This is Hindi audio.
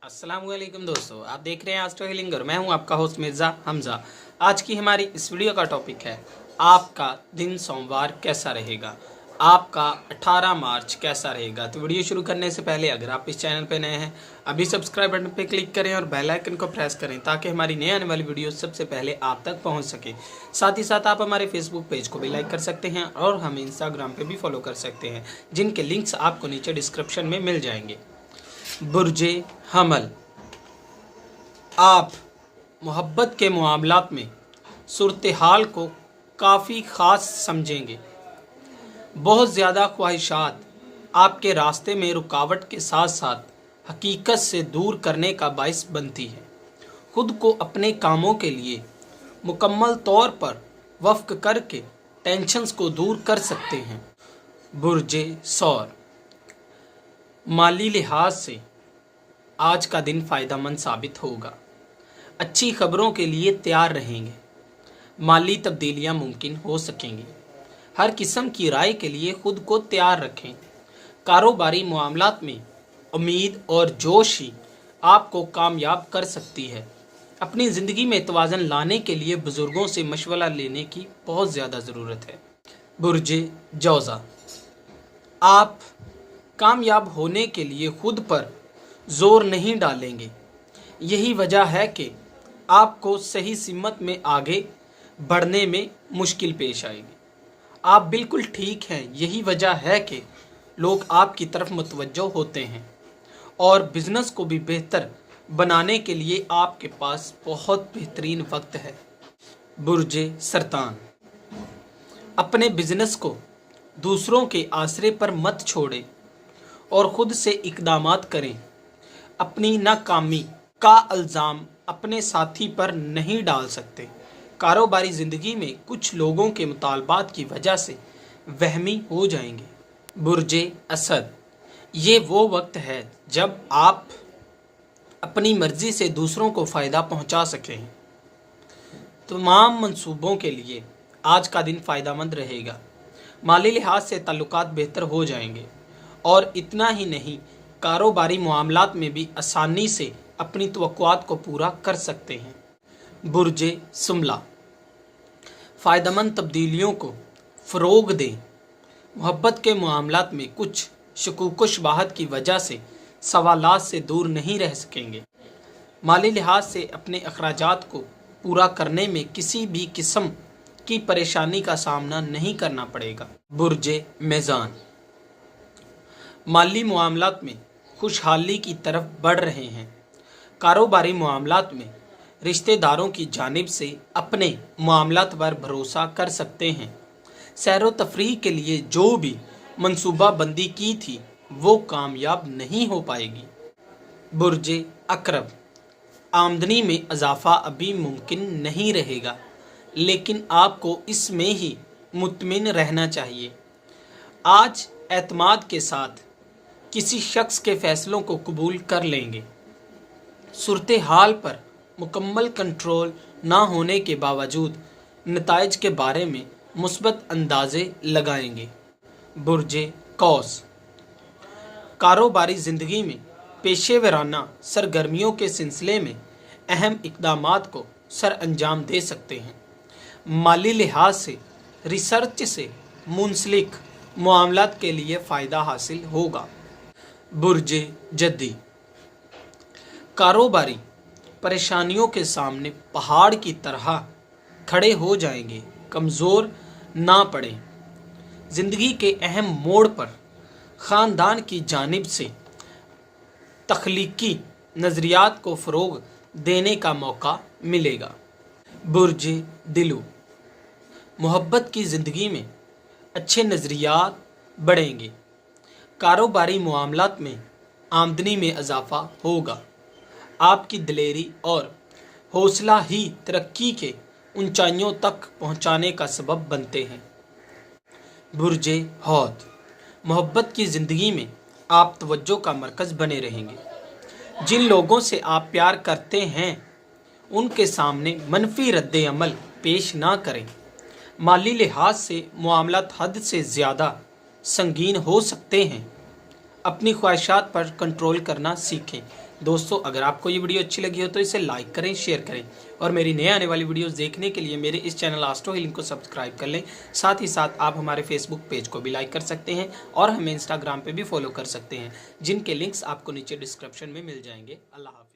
अस्सलामुअलैकुम दोस्तों, आप देख रहे हैं एस्ट्रो हीलिंग और मैं हूं आपका होस्ट मिर्ज़ा हमज़ा। आज की हमारी इस वीडियो का टॉपिक है आपका दिन सोमवार कैसा रहेगा, आपका 18 मार्च कैसा रहेगा। तो वीडियो शुरू करने से पहले अगर आप इस चैनल पर नए हैं अभी सब्सक्राइब बटन पर क्लिक करें और बेल आइकन को प्रेस करें ताकि हमारी नई आने वाली वीडियो सबसे पहले आप तक पहुँच सके। साथ ही साथ आप हमारे फेसबुक पेज को भी लाइक कर सकते हैं और हमें इंस्टाग्राम पर भी फॉलो कर सकते हैं, जिनके लिंक्स आपको नीचे डिस्क्रिप्शन में मिल जाएंगे। बुर्जे हमल, आप मोहब्बत के मामलात में सूरत हाल को काफ़ी ख़ास समझेंगे। बहुत ज़्यादा ख्वाहिशात आपके रास्ते में रुकावट के साथ साथ हकीकत से दूर करने का बाइस बनती है। खुद को अपने कामों के लिए मुकम्मल तौर पर वफ़्क़ करके टेंशन्स को दूर कर सकते हैं। बुर्जे सौर, माली लिहाज से आज का दिन फ़ायदेमंद साबित होगा। अच्छी खबरों के लिए तैयार रहेंगे। माली तब्दीलियां मुमकिन हो सकेंगी। हर किस्म की राय के लिए खुद को तैयार रखें। कारोबारी मामलात में उम्मीद और जोश ही आपको कामयाब कर सकती है। अपनी ज़िंदगी में तवाज़ुन लाने के लिए बुज़ुर्गों से मशवरा लेने की बहुत ज़्यादा ज़रूरत है। बुर्जे जौज़ा, आप कामयाब होने के लिए खुद पर जोर नहीं डालेंगे। यही वजह है कि आपको सही सिमत में आगे बढ़ने में मुश्किल पेश आएगी। आप बिल्कुल ठीक हैं, यही वजह है कि लोग आपकी तरफ मुतवज्जो होते हैं और बिज़नेस को भी बेहतर बनाने के लिए आपके पास बहुत बेहतरीन वक्त है। बुर्जे सरतान, अपने बिज़नेस को दूसरों के आसरे पर मत छोड़ें और ख़ुद से इक़दामात करें। अपनी नाकामी का इल्ज़ाम अपने साथी पर नहीं डाल सकते। कारोबारी ज़िंदगी में कुछ लोगों के मुतालबात की वजह से वहमी हो जाएंगे। बुर्जे असद, ये वो वक्त है जब आप अपनी मर्ज़ी से दूसरों को फ़ायदा पहुंचा सकें। तमाम मंसूबों के लिए आज का दिन फ़ायदेमंद रहेगा। माली लिहाज से ताल्लुकात बेहतर हो जाएंगे और इतना ही नहीं, कारोबारी मामलात में भी आसानी से अपनी तवक्कुआत को पूरा कर सकते हैं। बुर्जे सुमला, फ़ायदेमंद तब्दीलियों को फ़रोग दें। मोहब्बत के मामलात में कुछ शकूक व शुबहात की वजह से सवालात से दूर नहीं रह सकेंगे। माली लिहाज से अपने अखराजात को पूरा करने में किसी भी किस्म की परेशानी का सामना नहीं करना पड़ेगा। बुर्जे मीज़ान, माली मामलात में खुशहाली की तरफ बढ़ रहे हैं। कारोबारी मामलात में रिश्तेदारों की जानिब से अपने मामलात पर भरोसा कर सकते हैं। सैर व तफरीह के लिए जो भी मंसूबा बंदी की थी वो कामयाब नहीं हो पाएगी। बुर्जे अकरब, आमदनी में इजाफ़ा अभी मुमकिन नहीं रहेगा, लेकिन आपको इसमें ही मुतमिन रहना चाहिए। आज एतमाद के साथ किसी शख्स के फ़ैसलों को कबूल कर लेंगे। सूरत हाल पर मुकम्मल कंट्रोल ना होने के बावजूद नताइज के बारे में मुस्बत अंदाज़े लगाएंगे। बुर्जे कौस, कारोबारी ज़िंदगी में पेशेवराना सरगर्मियों के सिलसिले में अहम इक़दामात को सर अंजाम दे सकते हैं। माली लिहाज से रिसर्च से मुंसलिक मामलात के लिए फ़ायदा हासिल होगा। बुर्जे जद्दी, कारोबारी परेशानियों के सामने पहाड़ की तरह खड़े हो जाएंगे, कमज़ोर ना पड़ें। ज़िंदगी के अहम मोड़ पर ख़ानदान की जानिब से तख्लीकी नज़रियात को फ़रोग देने का मौका मिलेगा। बुर्जे दिलू, मोहब्बत की ज़िंदगी में अच्छे नज़रियात बढ़ेंगे। कारोबारी मामलात में आमदनी में इजाफ़ा होगा। आपकी दिलेरी और हौसला ही तरक्की के ऊंचाइयों तक पहुंचाने का सबब बनते हैं। बुर्जे हौद, मोहब्बत की ज़िंदगी में आप तवज्जो का मरकज़ बने रहेंगे। जिन लोगों से आप प्यार करते हैं उनके सामने मनफी रद्द अमल पेश ना करें। माली लिहाज से मामलात हद से ज़्यादा संगीन हो सकते हैं। अपनी ख्वाहिशात पर कंट्रोल करना सीखें दोस्तों अगर आपको ये वीडियो अच्छी लगी हो तो इसे लाइक करें, शेयर करें और मेरी नए आने वाली वीडियोस देखने के लिए मेरे इस चैनल एस्ट्रो हीलिंग को सब्सक्राइब कर लें। साथ ही साथ आप हमारे फेसबुक पेज को भी लाइक कर सकते हैं और हमें इंस्टाग्राम पे भी फॉलो कर सकते हैं, जिनके लिंक्स आपको नीचे डिस्क्रिप्शन में मिल जाएंगे। अल्लाह हाफ़िज़।